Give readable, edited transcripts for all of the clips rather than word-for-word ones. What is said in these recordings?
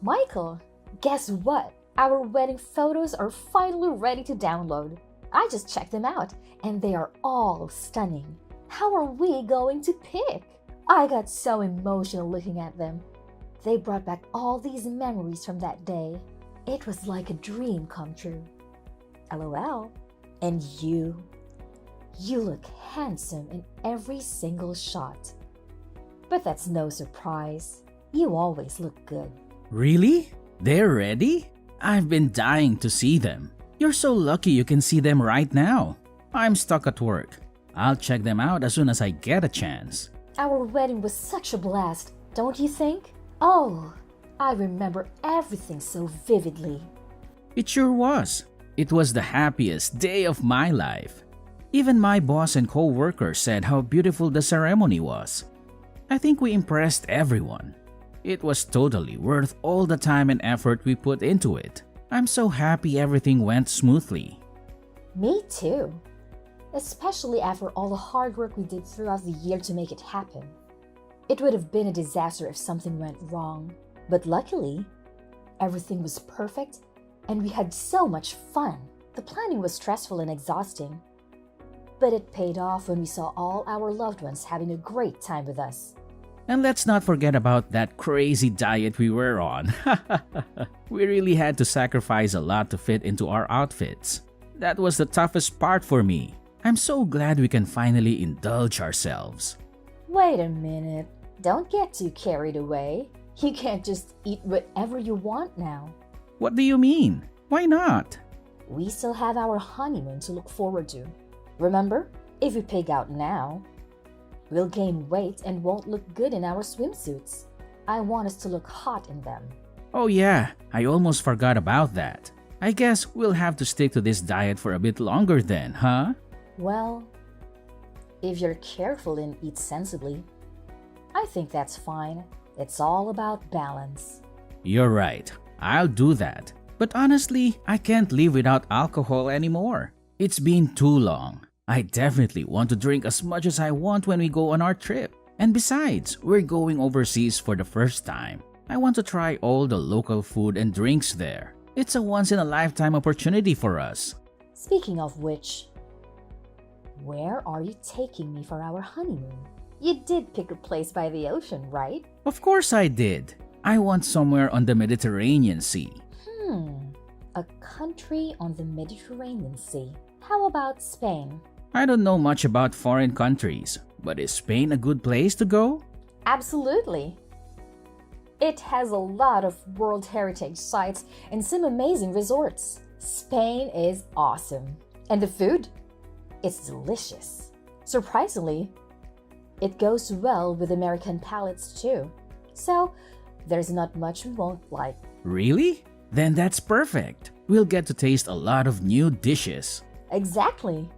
Michael, guess what? Our wedding photos are finally ready to download. I just checked them out, and they are all stunning. How are we going to pick? I got so emotional looking at them. They brought back all these memories from that day. It was like a dream come true. LOL. And you look handsome in every single shot. But that's no surprise. You always look good. Really? They're ready? I've been dying to see them. You're so lucky you can see them right now. I'm stuck at work. I'll check them out as soon as I get a chance. Our wedding was such a blast, don't you think? Oh, I remember everything so vividly. It sure was. It was the happiest day of my life. Even my boss and co-workers said how beautiful the ceremony was. I think we impressed everyone. It was totally worth all the time and effort we put into it. I'm so happy everything went smoothly. Me too. Especially after all the hard work we did throughout the year to make it happen. It would have been a disaster if something went wrong. But luckily, everything was perfect and we had so much fun. The planning was stressful and exhausting. But it paid off when we saw all our loved ones having a great time with us. And let's not forget about that crazy diet we were on. We really had to sacrifice a lot to fit into our outfits. That was the toughest part for me. I'm so glad we can finally indulge ourselves. Wait a minute. Don't get too carried away. You can't just eat whatever you want now. What do you mean? Why not? We still have our honeymoon to look forward to. Remember, if we pig out now, we'll gain weight and won't look good in our swimsuits. I want us to look hot in them. Oh yeah, I almost forgot about that. I guess we'll have to stick to this diet for a bit longer then, huh? Well, if you're careful and eat sensibly, I think that's fine. It's all about balance. You're right. I'll do that. But honestly, I can't live without alcohol anymore. It's been too long. I definitely want to drink as much as I want when we go on our trip. And besides, we're going overseas for the first time. I want to try all the local food and drinks there. It's a once-in-a-lifetime opportunity for us. Speaking of which, where are you taking me for our honeymoon? You did pick a place by the ocean, right? Of course I did. I want somewhere on the Mediterranean Sea. A country on the Mediterranean Sea. How about Spain? I don't know much about foreign countries, but is Spain a good place to go? Absolutely. It has a lot of World Heritage sites and some amazing resorts. Spain is awesome. And the food? It's delicious. Surprisingly, it goes well with American palates too. So, there's not much we won't like. Really? Then that's perfect. We'll get to taste a lot of new dishes. Exactly.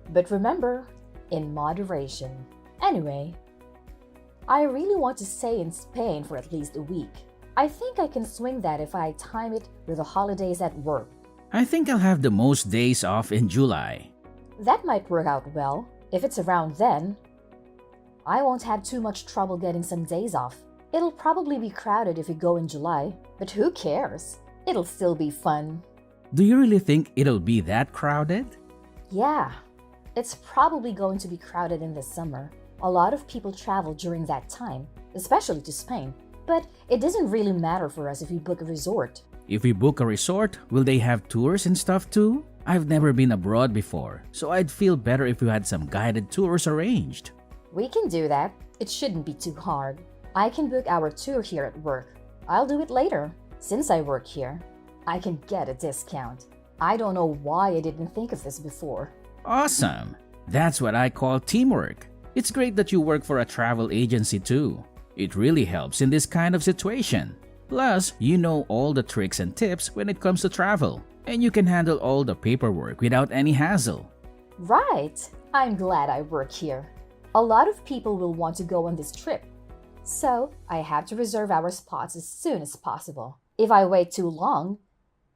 But remember, in moderation. Anyway, I really want to stay in Spain for at least a week. I think I can swing that if I time it with the holidays at work. I think I'll have the most days off in July. That might work out well. If it's around then, I won't have too much trouble getting some days off. It'll probably be crowded if we go in July, but who cares? It'll still be fun. Do you really think it'll be that crowded? Yeah, it's probably going to be crowded in the summer. A lot of people travel during that time, especially to Spain. But it doesn't really matter for us if we book a resort. If we book a resort, will they have tours and stuff too? I've never been abroad before, so I'd feel better if we had some guided tours arranged. We can do that. It shouldn't be too hard. I can book our tour here at work. I'll do it later. Since I work here, I can get a discount. I don't know why I didn't think of this before. Awesome! That's what I call teamwork. It's great that you work for a travel agency too. It really helps in this kind of situation. Plus, you know all the tricks and tips when it comes to travel, and you can handle all the paperwork without any hassle. Right! I'm glad I work here. A lot of people will want to go on this trip, so I have to reserve our spots as soon as possible. If I wait too long,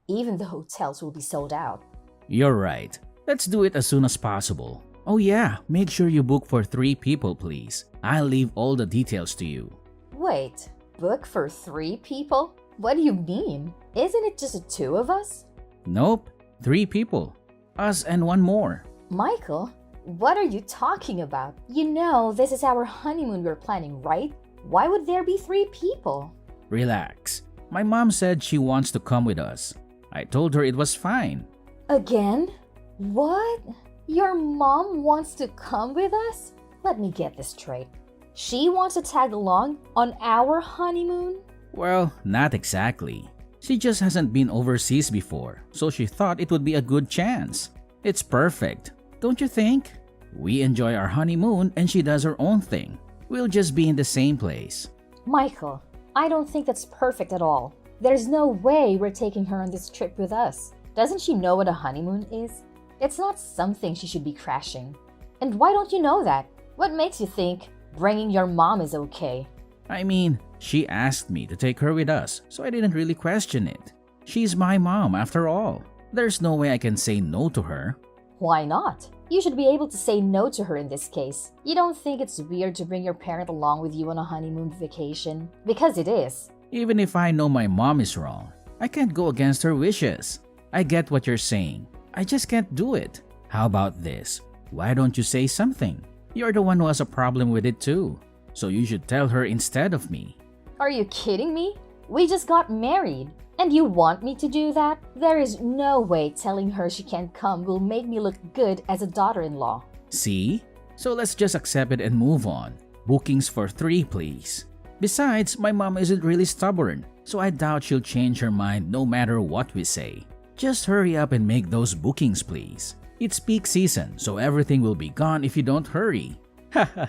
even the hotels will be sold out. You're right. Let's do it as soon as possible. Oh yeah, make sure you book for 3 people, please. I'll leave all the details to you. Wait, book for 3 people? What do you mean? Isn't it just the two of us? Nope, 3 people. Us and one more. Michael, what are you talking about? You know this is our honeymoon we're planning, right? Why would there be 3 people? Relax. My mom said she wants to come with us. I told her it was fine. Again? What? Your mom wants to come with us? Let me get this straight. She wants to tag along on our honeymoon? Well, not exactly. She just hasn't been overseas before, so she thought it would be a good chance. It's perfect, don't you think? We enjoy our honeymoon and she does her own thing. We'll just be in the same place. Michael, I don't think that's perfect at all. There's no way we're taking her on this trip with us. Doesn't she know what a honeymoon is? It's not something she should be crashing. And why don't you know that? What makes you think bringing your mom is okay? I mean, she asked me to take her with us, so I didn't really question it. She's my mom after all. There's no way I can say no to her. Why not? You should be able to say no to her in this case. You don't think it's weird to bring your parent along with you on a honeymoon vacation? Because it is. Even if I know my mom is wrong, I can't go against her wishes. I get what you're saying. I just can't do it. How about this? Why don't you say something? You're the one who has a problem with it too. So you should tell her instead of me. Are you kidding me? We just got married. And you want me to do that? There is no way telling her she can't come will make me look good as a daughter-in-law. See? So let's just accept it and move on. Bookings for 3, please. Besides, my mom isn't really stubborn, so I doubt she'll change her mind no matter what we say. Just hurry up and make those bookings, please. It's peak season, so everything will be gone if you don't hurry. Haha,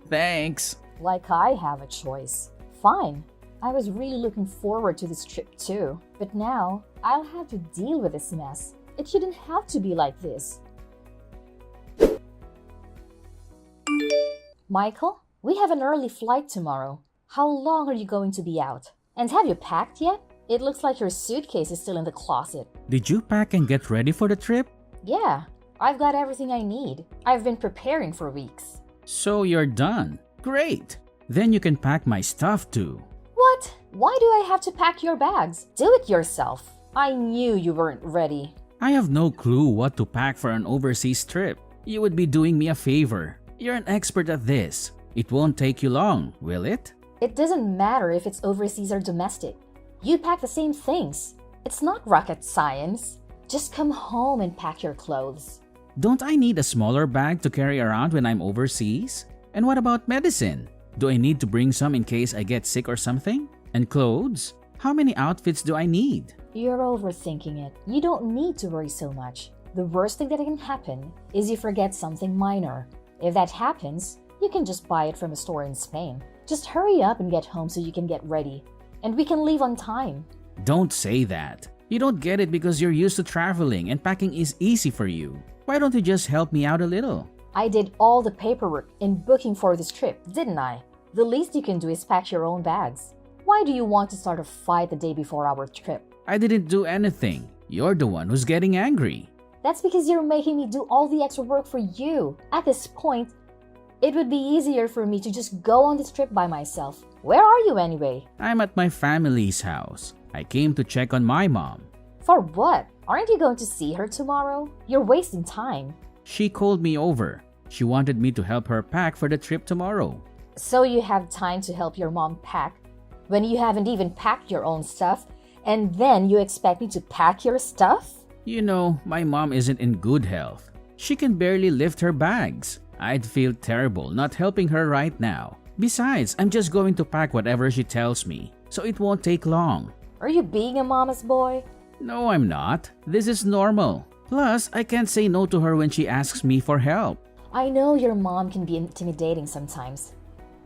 thanks. Like I have a choice. Fine. I was really looking forward to this trip too, but now I'll have to deal with this mess. It shouldn't have to be like this. Michael, we have an early flight tomorrow. How long are you going to be out? And have you packed yet? It looks like your suitcase is still in the closet. Did you pack and get ready for the trip? Yeah, I've got everything I need. I've been preparing for weeks. So you're done. Great. Then you can pack my stuff too. What? Why do I have to pack your bags? Do it yourself. I knew you weren't ready. I have no clue what to pack for an overseas trip. You would be doing me a favor. You're an expert at this. It won't take you long, will it? It doesn't matter if it's overseas or domestic. You pack the same things. It's not rocket science. Just come home and pack your clothes. Don't I need a smaller bag to carry around when I'm overseas? And what about medicine? Do I need to bring some in case I get sick or something? And clothes? How many outfits do I need? You're overthinking it. You don't need to worry so much. The worst thing that can happen is you forget something minor. If that happens, you can just buy it from a store in Spain. Just hurry up and get home so you can get ready. And we can leave on time. Don't say that. You don't get it because you're used to traveling and packing is easy for you. Why don't you just help me out a little? I did all the paperwork in booking for this trip, didn't I? The least you can do is pack your own bags. Why do you want to start a fight the day before our trip? I didn't do anything. You're the one who's getting angry. That's because you're making me do all the extra work for you. At this point, it would be easier for me to just go on this trip by myself. Where are you anyway? I'm at my family's house. I came to check on my mom. For what? Aren't you going to see her tomorrow? You're wasting time. She called me over. She wanted me to help her pack for the trip tomorrow. So you have time to help your mom pack when you haven't even packed your own stuff, and then you expect me to pack your stuff? You know, my mom isn't in good health. She can barely lift her bags. I'd feel terrible not helping her right now. Besides, I'm just going to pack whatever she tells me, so it won't take long. Are you being a mama's boy? No, I'm not. This is normal. Plus, I can't say no to her when she asks me for help. I know your mom can be intimidating sometimes,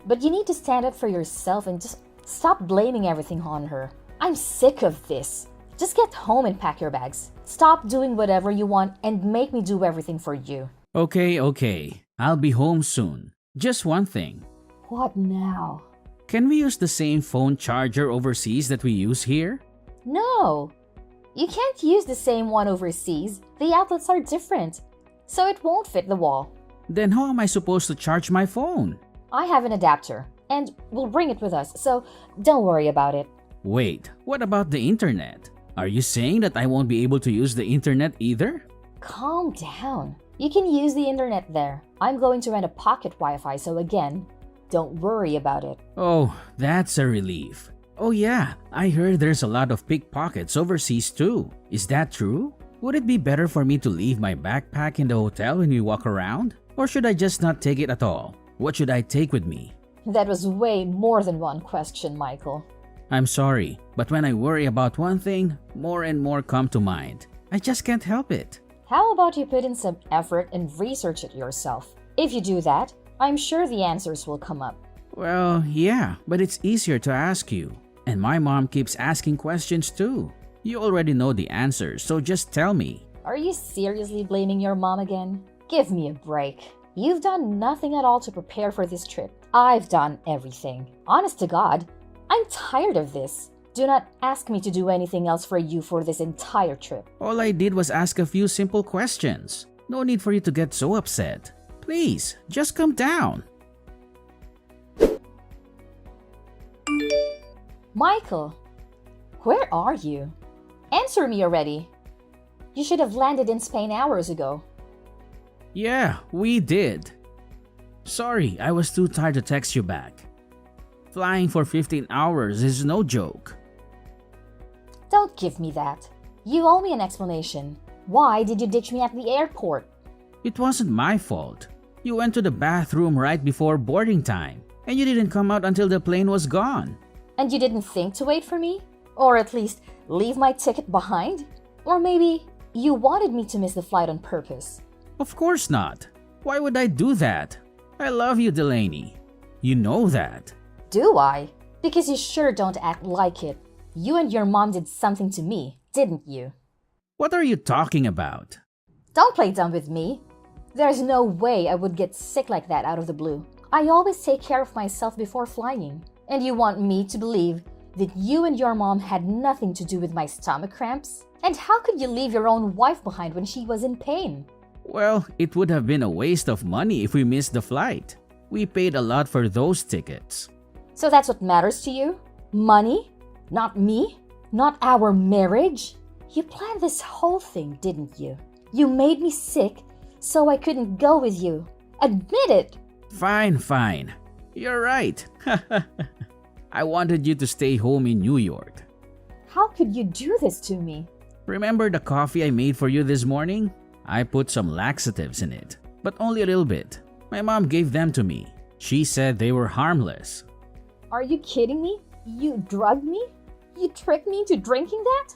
but you need to stand up for yourself and just stop blaming everything on her. I'm sick of this. Just get home and pack your bags. Stop doing whatever you want and make me do everything for you. Okay. I'll be home soon. Just one thing. What now? Can we use the same phone charger overseas that we use here? No. You can't use the same one overseas. The outlets are different, so it won't fit the wall. Then how am I supposed to charge my phone? I have an adapter, and we'll bring it with us, so don't worry about it. Wait, what about the internet? Are you saying that I won't be able to use the internet either? Calm down. You can use the internet there. I'm going to rent a pocket Wi-Fi, so again, don't worry about it. Oh, that's a relief. Oh yeah, I heard there's a lot of pickpockets overseas too. Is that true? Would it be better for me to leave my backpack in the hotel when we walk around? Or should I just not take it at all? What should I take with me? That was way more than one question, Michael. I'm sorry, but when I worry about one thing, more and more come to mind. I just can't help it. How about you put in some effort and research it yourself? If you do that, I'm sure the answers will come up. Well, yeah, but it's easier to ask you. And my mom keeps asking questions too. You already know the answers, so just tell me. Are you seriously blaming your mom again? Give me a break. You've done nothing at all to prepare for this trip. I've done everything. Honest to God, I'm tired of this. Do not ask me to do anything else for you for this entire trip. All I did was ask a few simple questions. No need for you to get so upset. Please, just calm down. Michael, where are you? Answer me already. You should have landed in Spain hours ago. Yeah, we did. Sorry, I was too tired to text you back. Flying for 15 hours is no joke. Don't give me that. You owe me an explanation. Why did you ditch me at the airport? It wasn't my fault. You went to the bathroom right before boarding time, and you didn't come out until the plane was gone. And you didn't think to wait for me? Or at least leave my ticket behind? Or maybe you wanted me to miss the flight on purpose? Of course not. Why would I do that? I love you, Delaney. You know that. Do I? Because you sure don't act like it. You and your mom did something to me, didn't you? What are you talking about? Don't play dumb with me. There's no way I would get sick like that out of the blue. I always take care of myself before flying. And you want me to believe that you and your mom had nothing to do with my stomach cramps? And how could you leave your own wife behind when she was in pain? Well, it would have been a waste of money if we missed the flight. We paid a lot for those tickets. So that's what matters to you? Money? Not me? Not our marriage? You planned this whole thing, didn't you? You made me sick so I couldn't go with you. Admit it! Fine. You're right. I wanted you to stay home in New York. How could you do this to me? Remember the coffee I made for you this morning? I put some laxatives in it, but only a little bit. My mom gave them to me. She said they were harmless. Are you kidding me? You drugged me? You tricked me into drinking that?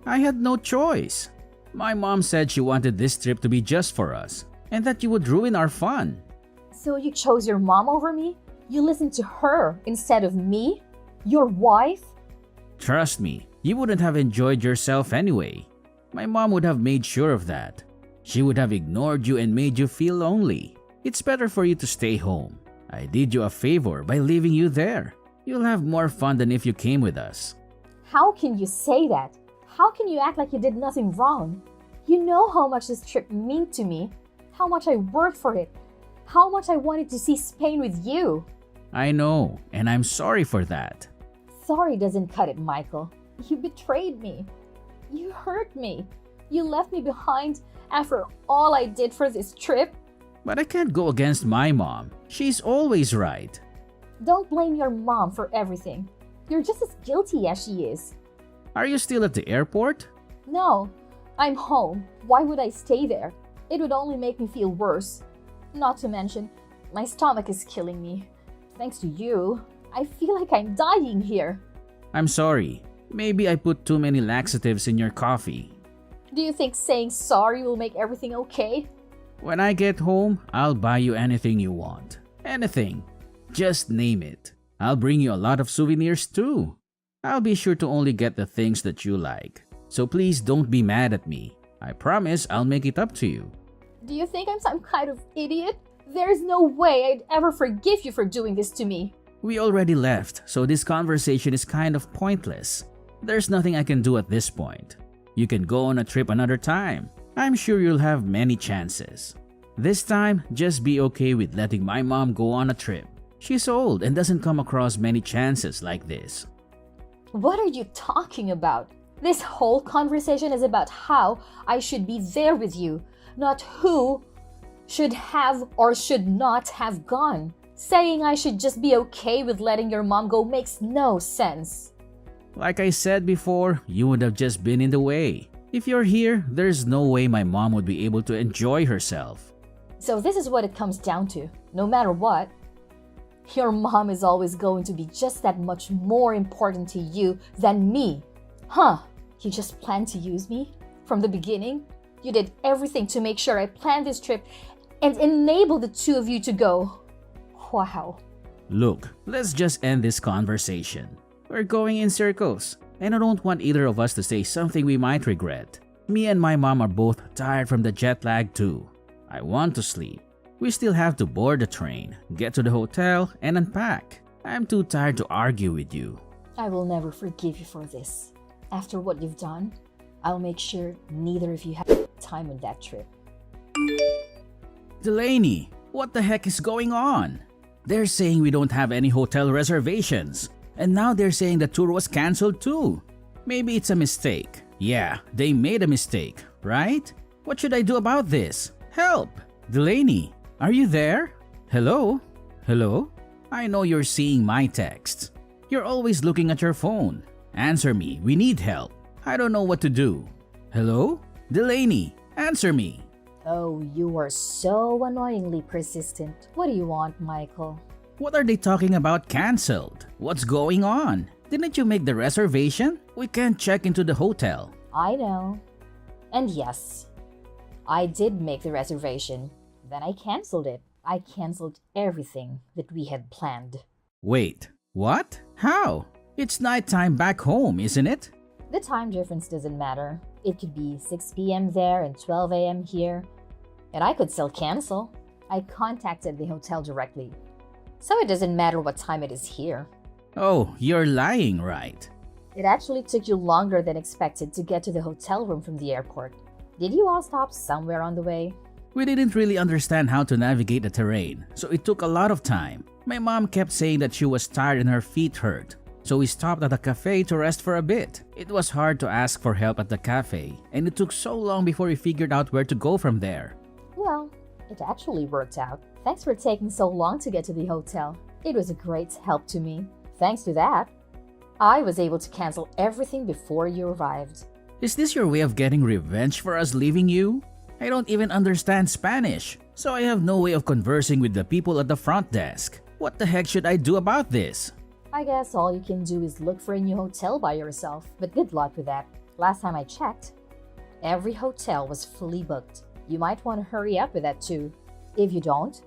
I had no choice. My mom said she wanted this trip to be just for us, and that you would ruin our fun. So you chose your mom over me? You listened to her instead of me? Your wife? Trust me, you wouldn't have enjoyed yourself anyway. My mom would have made sure of that. She would have ignored you and made you feel lonely. It's better for you to stay home. I did you a favor by leaving you there. You'll have more fun than if you came with us. How can you say that? How can you act like you did nothing wrong? You know how much this trip meant to me, how much I worked for it, how much I wanted to see Spain with you. I know, and I'm sorry for that. Sorry doesn't cut it, Michael. You betrayed me. You hurt me. You left me behind after all I did for this trip. But I can't go against my mom. She's always right. Don't blame your mom for everything. You're just as guilty as she is. Are you still at the airport? No, I'm home. Why would I stay there? It would only make me feel worse. Not to mention, my stomach is killing me. Thanks to you, I feel like I'm dying here. I'm sorry. Maybe I put too many laxatives in your coffee. Do you think saying sorry will make everything okay? When I get home, I'll buy you anything you want. Anything. Just name it. I'll bring you a lot of souvenirs too. I'll be sure to only get the things that you like. So please don't be mad at me. I promise I'll make it up to you. Do you think I'm some kind of idiot? There's no way I'd ever forgive you for doing this to me. We already left, so this conversation is kind of pointless. There's nothing I can do at this point. You can go on a trip another time. I'm sure you'll have many chances. This time, just be okay with letting my mom go on a trip. She's old and doesn't come across many chances like this. What are you talking about? This whole conversation is about how I should be there with you, not who should have or should not have gone. Saying I should just be okay with letting your mom go makes no sense. Like I said before, you would have just been in the way. If you're here, there's no way my mom would be able to enjoy herself. So this is what it comes down to. No matter what, your mom is always going to be just that much more important to you than me. Huh? You just planned to use me? From the beginning? You did everything to make sure I planned this trip and enable the two of you to go. Wow. Look, let's just end this conversation. We're going in circles, and I don't want either of us to say something we might regret. Me and my mom are both tired from the jet lag too. I want to sleep. We still have to board the train, get to the hotel, and unpack. I'm too tired to argue with you. I will never forgive you for this. After what you've done, I'll make sure neither of you have time on that trip. Delaney, what the heck is going on? They're saying we don't have any hotel reservations, and now they're saying the tour was cancelled too. Maybe it's a mistake. Yeah, they made a mistake, right? What should I do about this? Help! Delaney, are you there? Hello? Hello? I know you're seeing my texts. You're always looking at your phone. Answer me, we need help. I don't know what to do. Hello? Delaney, answer me. Oh, you are so annoyingly persistent. What do you want, Michael? What are they talking about cancelled? What's going on? Didn't you make the reservation? We can't check into the hotel. I know. And yes, I did make the reservation. Then I cancelled it. I cancelled everything that we had planned. Wait, what? How? It's nighttime back home, isn't it? The time difference doesn't matter. It could be 6 p.m. there and 12 a.m. here. And I could still cancel. I contacted the hotel directly. So it doesn't matter what time it is here. Oh, you're lying, right? It actually took you longer than expected to get to the hotel room from the airport. Did you all stop somewhere on the way? We didn't really understand how to navigate the terrain, so it took a lot of time. My mom kept saying that she was tired and her feet hurt. So we stopped at a cafe to rest for a bit. It was hard to ask for help at the cafe, and it took so long before we figured out where to go from there. Well, it actually worked out. Thanks for taking so long to get to the hotel. It was a great help to me. Thanks to that, I was able to cancel everything before you arrived. Is this your way of getting revenge for us leaving you? I don't even understand Spanish, so I have no way of conversing with the people at the front desk. What the heck should I do about this? I guess all you can do is look for a new hotel by yourself, but good luck with that. Last time I checked, every hotel was fully booked. You might want to hurry up with that too. If you don't,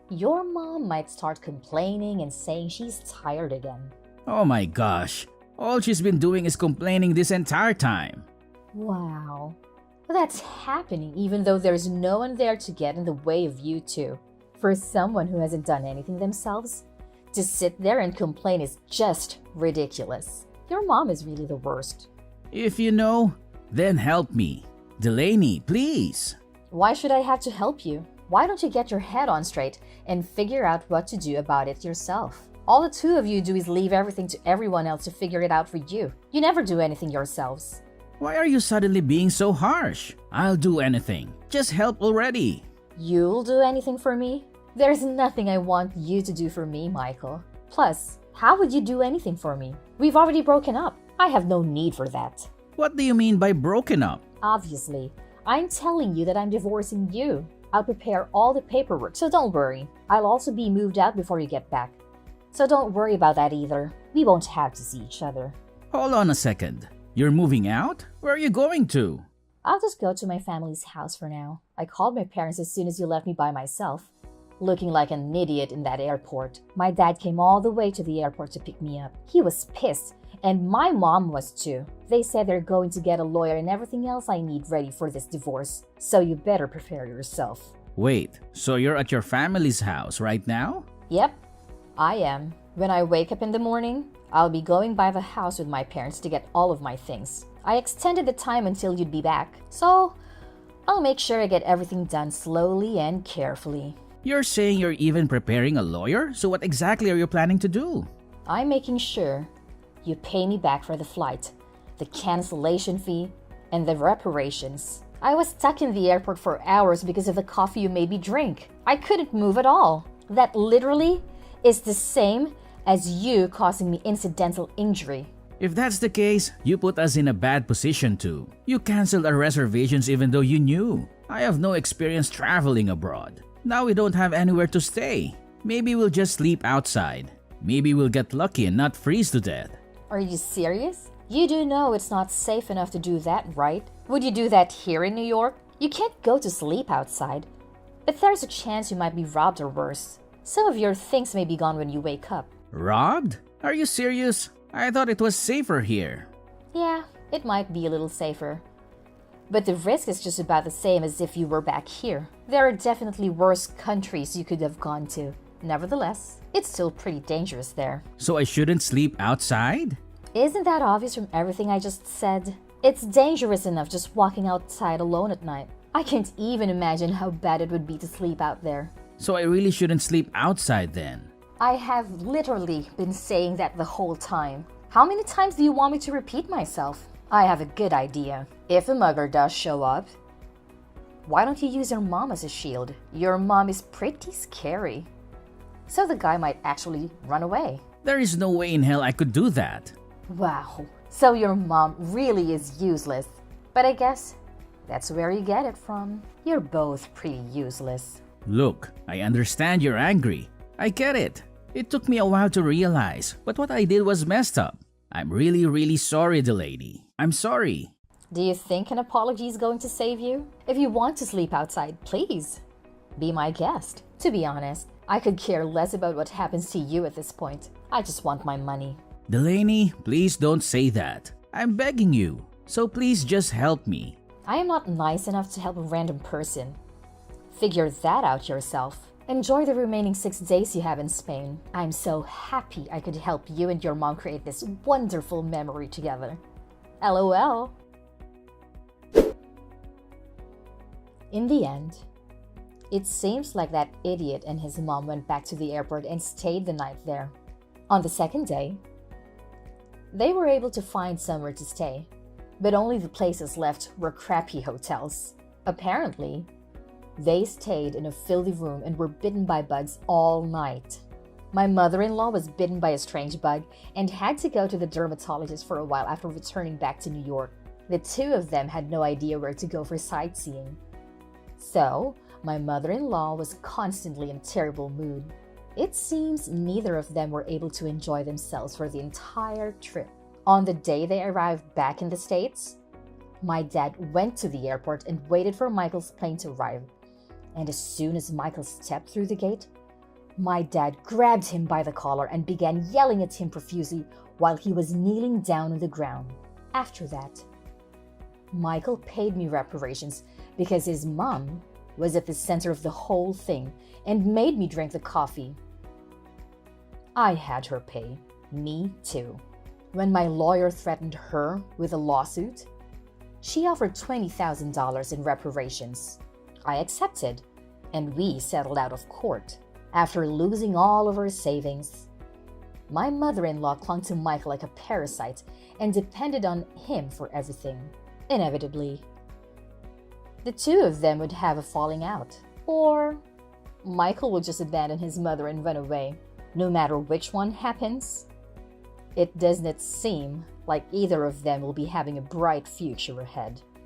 your mom might start complaining and saying she's tired again. Oh my gosh, all she's been doing is complaining this entire time. Wow, that's happening even though there's no one there to get in the way of you two. For someone who hasn't done anything themselves, to sit there and complain is just ridiculous. Your mom is really the worst. If you know, then help me. Delaney, please. Why should I have to help you? Why don't you get your head on straight and figure out what to do about it yourself? All the two of you do is leave everything to everyone else to figure it out for you. You never do anything yourselves. Why are you suddenly being so harsh? I'll do anything. Just help already. You'll do anything for me? There's nothing I want you to do for me, Michael. Plus, how would you do anything for me? We've already broken up. I have no need for that. What do you mean by broken up? Obviously, I'm telling you that I'm divorcing you. I'll prepare all the paperwork, so don't worry. I'll also be moved out before you get back. So don't worry about that either. We won't have to see each other. Hold on a second. You're moving out? Where are you going to? I'll just go to my family's house for now. I called my parents as soon as you left me by myself. Looking like an idiot in that airport. My dad came all the way to the airport to pick me up. He was pissed, and my mom was too. They said they're going to get a lawyer and everything else I need ready for this divorce, so you better prepare yourself. Wait, so you're at your family's house right now? Yep, I am. When I wake up in the morning, I'll be going by the house with my parents to get all of my things. I extended the time until you'd be back, so I'll make sure I get everything done slowly and carefully. You're saying you're even preparing a lawyer? So what exactly are you planning to do? I'm making sure You pay me back for the flight, the cancellation fee, and the reparations. I was stuck in the airport for hours because of the coffee you made me drink. I couldn't move at all. That literally is the same as you causing me incidental injury. If that's the case, you put us in a bad position too. You canceled our reservations even though you knew. I have no experience traveling abroad. Now we don't have anywhere to stay. Maybe we'll just sleep outside. Maybe we'll get lucky and not freeze to death. Are you serious? You do know it's not safe enough to do that, right? Would you do that here in New York? You can't go to sleep outside. But there's a chance you might be robbed or worse. Some of your things may be gone when you wake up. Robbed? Are you serious? I thought it was safer here. Yeah, it might be a little safer. But the risk is just about the same as if you were back here. There are definitely worse countries you could have gone to. Nevertheless, it's still pretty dangerous there. So I shouldn't sleep outside? Isn't that obvious from everything I just said? It's dangerous enough just walking outside alone at night. I can't even imagine how bad it would be to sleep out there. So I really shouldn't sleep outside then? I have literally been saying that the whole time. How many times do you want me to repeat myself? I have a good idea. If a mugger does show up, why don't you use your mom as a shield? Your mom is pretty scary. So the guy might actually run away. There is no way in hell I could do that. Wow, so your mom really is useless. But I guess that's where you get it from. You're both pretty useless. Look, I understand you're angry. I get it. It took me a while to realize, but what I did was messed up. I'm really sorry, Delaney. I'm sorry. Do you think an apology is going to save you? If you want to sleep outside, please be my guest. To be honest, I could care less about what happens to you at this point. I just want my money. Delaney, please don't say that. I'm begging you. So please just help me. I am not nice enough to help a random person. Figure that out yourself. Enjoy the remaining 6 days you have in Spain. I'm so happy I could help you and your mom create this wonderful memory together. LOL. In the end, it seems like that idiot and his mom went back to the airport and stayed the night there. On the second day, they were able to find somewhere to stay, but only the places left were crappy hotels. Apparently, they stayed in a filthy room and were bitten by bugs all night. My mother-in-law was bitten by a strange bug and had to go to the dermatologist for a while after returning back to New York. The two of them had no idea where to go for sightseeing. So, my mother-in-law was constantly in a terrible mood. It seems neither of them were able to enjoy themselves for the entire trip. On the day they arrived back in the States, my dad went to the airport and waited for Michael's plane to arrive. And as soon as Michael stepped through the gate, my dad grabbed him by the collar and began yelling at him profusely while he was kneeling down on the ground. After that, Michael paid me reparations because his mom was at the center of the whole thing and made me drink the coffee. I had her pay. Me too. When my lawyer threatened her with a lawsuit, she offered $20,000 in reparations. I accepted, and we settled out of court. After losing all of our savings, my mother-in-law clung to Michael like a parasite and depended on him for everything. Inevitably, the two of them would have a falling out, or Michael would just abandon his mother and run away. No matter which one happens, it does not seem like either of them will be having a bright future ahead.